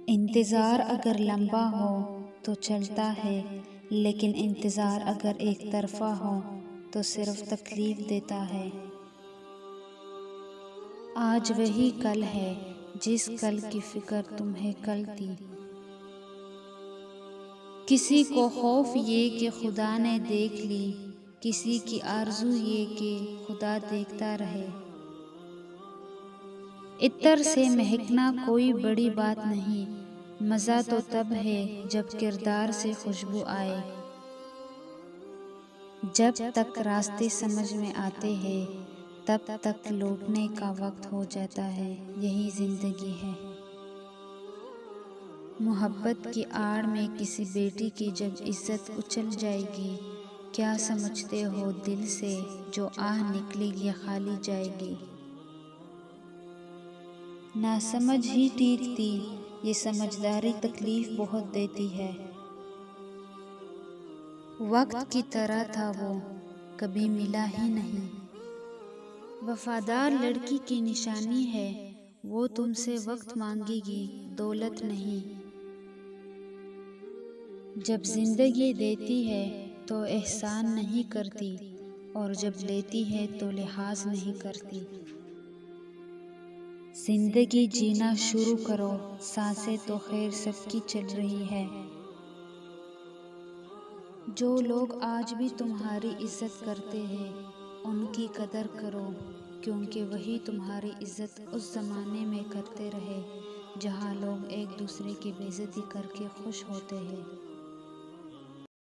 انتظار اگر لمبا ہو تو چلتا ہے، لیکن انتظار اگر ایک طرفہ ہو تو صرف تکلیف دیتا ہے۔ آج وہی کل ہے جس کل کی فکر تمہیں کل تھی۔ کسی کو خوف یہ کہ خدا نے دیکھ لی، کسی کی آرزو یہ کہ خدا دیکھتا رہے۔ عطر سے مہکنا کوئی بڑی بات نہیں، مزہ تو تب ہے جب کردار سے خوشبو آئے۔ جب تک راستے سمجھ میں آتے ہیں تب تک لوٹنے کا وقت ہو جاتا ہے، یہی زندگی ہے۔ محبت کی آڑ میں کسی بیٹی کی جب عزت اچھل جائے گی، کیا سمجھتے ہو دل سے جو آہ نکلے گی خالی جائے گی۔ نہ سمجھ ہی ٹھیک تھی، یہ سمجھداری تکلیف بہت دیتی ہے۔ وقت کی طرح تھا وہ، کبھی ملا ہی نہیں۔ وفادار لڑکی کی نشانی ہے، وہ تم سے وقت مانگے گی، دولت نہیں۔ جب زندگی دیتی ہے تو احسان نہیں کرتی، اور جب لیتی ہے تو لحاظ نہیں کرتی۔ زندگی جینا شروع کرو، سانسیں تو خیر سب کی چل رہی ہے۔ جو لوگ آج بھی تمہاری عزت کرتے ہیں ان کی قدر کرو، کیونکہ وہی تمہاری عزت اس زمانے میں کرتے رہے جہاں لوگ ایک دوسرے کی بے عزتی کر کے خوش ہوتے ہیں۔